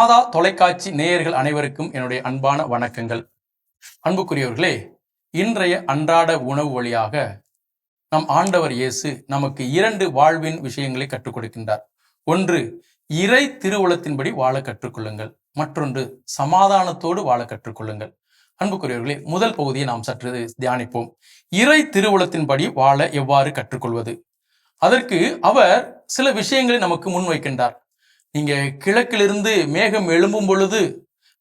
மாதா தொலைக்காட்சி நேயர்கள் அனைவருக்கும் என்னுடைய அன்பான வணக்கங்கள். அன்புக்குரியவர்களே, இன்றைய அன்றாட உணவு வழியாக நம் ஆண்டவர் இயேசு நமக்கு 2 வாழ்வின் விஷயங்களை கற்றுக் கொடுக்கின்றார். ஒன்று, இறை திருவுளத்தின்படி வாழ கற்றுக்கொள்ளுங்கள். மற்றொன்று, சமாதானத்தோடு வாழ கற்றுக்கொள்ளுங்கள். அன்புக்குரியவர்களே, முதல் பகுதியை நாம் சற்று தியானிப்போம். இறை திருவுளத்தின்படி வாழ எவ்வாறு கற்றுக்கொள்வது? அதற்கு அவர் சில விஷயங்களை நமக்கு முன்வைக்கின்றார். நீங்க கிழக்கிலிருந்து மேகம் எழும்பும் பொழுது,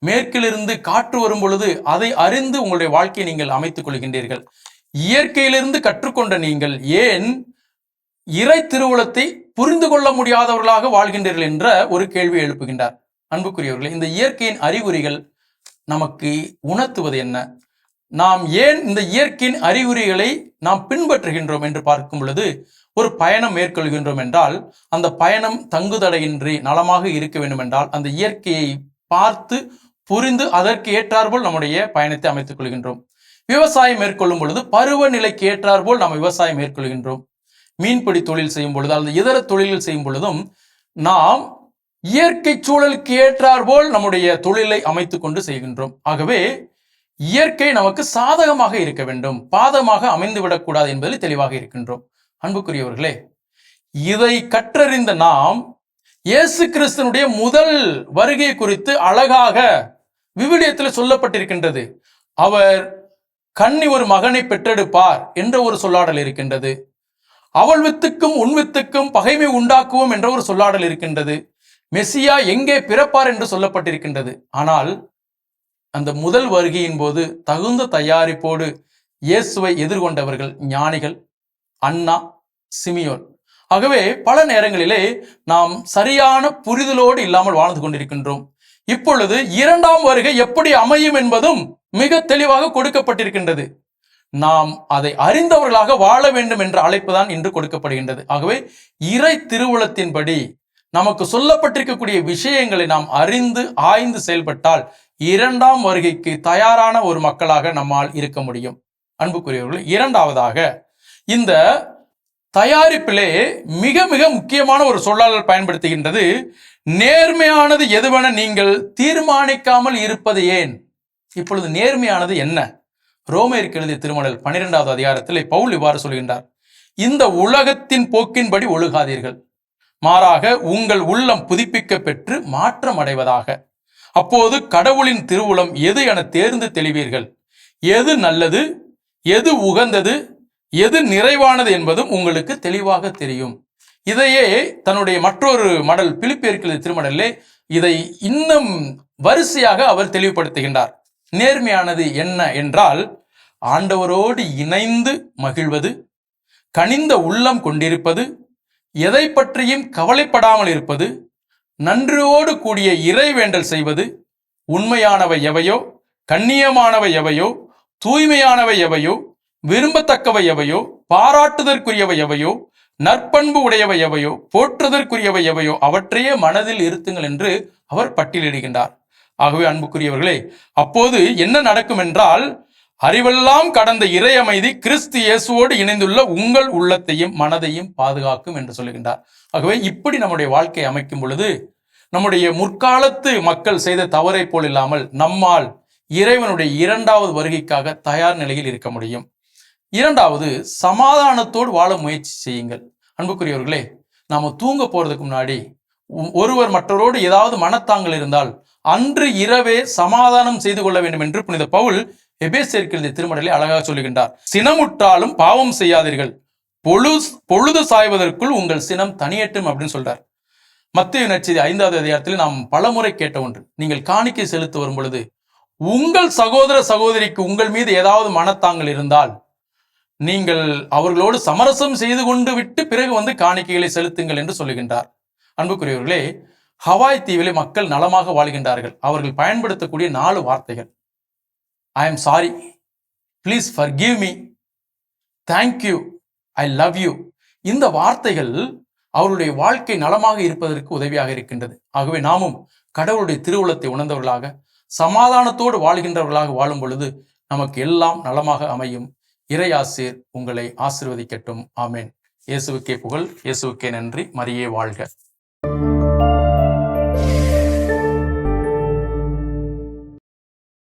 மேற்கிலிருந்து காற்று வரும் பொழுது அதை அறிந்து உங்களுடைய வாழ்க்கையை நீங்கள் அமைத்துக் கொள்கின்றீர்கள். இயற்கையிலிருந்து கற்றுக்கொண்ட நீங்கள் ஏன் இறை திருவுளத்தை புரிந்து கொள்ள முடியாதவர்களாக வாழ்கின்றீர்கள் என்ற ஒரு கேள்வியை எழுப்புகின்றார். அன்புக்குரியவர்களே, இந்த இயற்கையின் அறிகுறிகள் நமக்கு உணர்த்துவது என்ன? நாம் ஏன் இந்த இயற்கையின் அறிகுறிகளை நாம் பின்பற்றுகின்றோம் என்று பார்க்கும் பொழுது, ஒரு பயணம் மேற்கொள்கின்றோம் என்றால் அந்த பயணம் தங்குதடையின்றி நலமாக இருக்க வேண்டும் என்றால் அந்த இயற்கையை பார்த்து புரிந்து அதற்கு ஏற்றாற்போல் நம்முடைய பயணத்தை அமைத்துக் கொள்கின்றோம். விவசாயம் மேற்கொள்ளும் பொழுது பருவநிலைக்கு ஏற்றாற்போல் நாம் விவசாயம் மேற்கொள்கின்றோம். மீன்பிடி தொழில் செய்யும் பொழுது அல்லது இதர தொழில்கள் செய்யும் பொழுதும் நாம் இயற்கை சூழலுக்கு ஏற்றாற்போல் நம்முடைய தொழிலை அமைத்துக் கொண்டு செய்கின்றோம். ஆகவே இயற்கை நமக்கு சாதகமாக இருக்க வேண்டும், பாதகமாக அமைந்து விடக்கூடாது என்பதில் தெளிவாக இருக்கின்றோம். அன்புக்குரியவர்களே, இதை கற்றறிந்த நாம் இயேசு கிறிஸ்துனுடைய முதல் வருகை குறித்து அழகாக விவிலியத்தில் சொல்லப்பட்டிருக்கின்றது. அவர் கன்னி ஒரு மகனை பெற்றெடுப்பார் என்ற ஒரு சொல்லாடல் இருக்கின்றது. அவள் வித்துக்கும் உன் வித்துக்கும் பகைமை உண்டாக்குவோம் என்ற ஒரு சொல்லாடல் இருக்கின்றது. மெசியா எங்கே பிறப்பார் என்று சொல்லப்பட்டிருக்கின்றது. ஆனால் அந்த முதல் வருகையின் போது தகுந்த தயாரிப்போடு இயேசுவை எதிர்கொண்டவர்கள் ஞானிகள், அன்னா, சிமியோன். ஆகவே பல நேரங்களிலே நாம் சரியான புரிதலோடு இல்லாமல் வாழ்ந்து கொண்டிருக்கின்றோம். இப்பொழுது 2ஆம் வருகை எப்படி அமையும் என்பதும் மிக தெளிவாக கொடுக்கப்பட்டிருக்கின்றது. நாம் அதை அறிந்தவர்களாக வாழ வேண்டும் என்ற அழைப்பு தான் இன்று கொடுக்கப்படுகின்றது. ஆகவே இறை திருவுளத்தின்படி நமக்கு சொல்லப்பட்டிருக்கக்கூடிய விஷயங்களை நாம் அறிந்து ஆய்ந்து செயல்பட்டால் 2ஆம் வருகைக்கு தயாரான ஒரு மக்களாக நம்மால் இருக்க முடியும். அன்புக்குரியவர்கள், 2ஆவதாக இந்த தயாரிப்பிலே மிக மிக முக்கியமான ஒரு சொல்லாடல் பயன்படுத்துகின்றது. நேர்மையானது எதுவென நீங்கள் தீர்மானிக்காமல் இருப்பது ஏன்? இப்பொழுது நேர்மையானது என்ன? ரோமேயருக்கு எழுதிய திருமடல் 12வது அதிகாரத்தில் பவுல் இவ்வாறு சொல்கின்றார். இந்த உலகத்தின் போக்கின்படி ஒழுகாதீர்கள், மாறாக உங்கள் உள்ளம் புதுப்பிக்க பெற்று மாற்றம் அடைவதாக. அப்போது கடவுளின் திருவுளம் எது என தேர்ந்து தெளிவீர்கள். எது நல்லது, எது உகந்தது, எது நிறைவானது என்பதும் உங்களுக்கு தெளிவாக தெரியும். இதையே தன்னுடைய மற்றொரு மடல் பிலிப்பியருக்கு திருமடலே இதை இன்னும் வரிசையாக அவர் தெளிவுபடுத்துகின்றார். நேர்மையானது என்ன என்றால், ஆண்டவரோடு இணைந்து மகிழ்வது, கனிந்த உள்ளம் கொண்டிருப்பது, எதை பற்றியும் கவலைப்படாமல் இருப்பது, நன்றியோடு கூடிய இறைவேண்டல் செய்வது, உண்மையானவை எவையோ, கண்ணியமானவை எவையோ, தூய்மையானவை எவையோ, விரும்பத்தக்கவை எவையோ, பாராட்டுதற்குரியவை எவையோ, நற்பண்பு உடையவை எவையோ, போற்றுதற்குரியவை எவையோ அவற்றையே மனதில் இருத்துங்கள் என்று அவர் பட்டியலிடுகின்றார். ஆகவே அன்புக்குரியவர்களே, அப்போது என்ன நடக்கும் என்றால், அறிவெல்லாம் கடந்த இறை அமைதி கிறிஸ்து இயேசுவோடு இணைந்துள்ள உங்கள் உள்ளத்தையும் மனதையும் பாதுகாக்கும் என்று சொல்லுகின்றார். ஆகவே இப்படி நம்முடைய வாழ்க்கையை அமைக்கும் பொழுது நம்முடைய முற்காலத்து மக்கள் செய்த தவறை போல் இல்லாமல் நம்மால் இறைவனுடைய 2ஆவது வருகைக்காக தயார் நிலையில் இருக்க முடியும். 2வது, சமாதானத்தோடு வாழ முயற்சி செய்யுங்கள். அன்புக்குரியவர்களே, நாம தூங்க போறதுக்கு முன்னாடி ஒருவர் மற்றவரோடு ஏதாவது மனத்தாங்கள் இருந்தால் அன்று இரவே சமாதானம் செய்து கொள்ள வேண்டும் என்று புனித பவுல் எபேசியருக்கு எழுதிய திருமடலை அழகாக சொல்லுகின்றார். சினமுற்றாலும் பாவம் செய்யாதீர்கள், பொழுது சாய்வதற்குள் உங்கள் சினம் தனியட்டும் அப்படின்னு சொல்றார். மத்தேயு நற்செய்தி 5வது அதிகாரத்தில் நாம் பலமுறை கேட்ட ஒன்று, நீங்கள் காணிக்கை செலுத்த வரும் பொழுது உங்கள் சகோதர சகோதரிக்கு உங்கள் மீது ஏதாவது மனத்தாங்கள் இருந்தால் நீங்கள் அவர்களோடு சமரசம் செய்து கொண்டு விட்டு பிறகு வந்து காணிக்கைகளை செலுத்துங்கள் என்று சொல்லுகின்றார். அன்புக்குரியவர்களே, ஹவாய் தீவிலே மக்கள் நலமாக வாழ்கின்றார்கள். அவர்கள் பயன்படுத்தக்கூடிய 4 வார்த்தைகள்: I am sorry, please forgive me, thank you, I love you. இந்த வார்த்தைகள் அவருடைய வாழ்க்கை நலமாக இருப்பதற்கு உதவியாக இருக்கின்றது. ஆகவே நாமும் கடவுளுடைய திருவுளத்தை உணர்ந்தவர்களாக சமாதானத்தோடு வாழ்கின்றவர்களாக வாழும் பொழுது நமக்கு எல்லாம் நலமாக அமையும். இறையாசீர் உங்களை ஆசீர்வதிக்கட்டும். ஆமேன். இயேசுவுக்கே புகழ், இயேசுவுக்கே நன்றி. மரியே வாழ்க.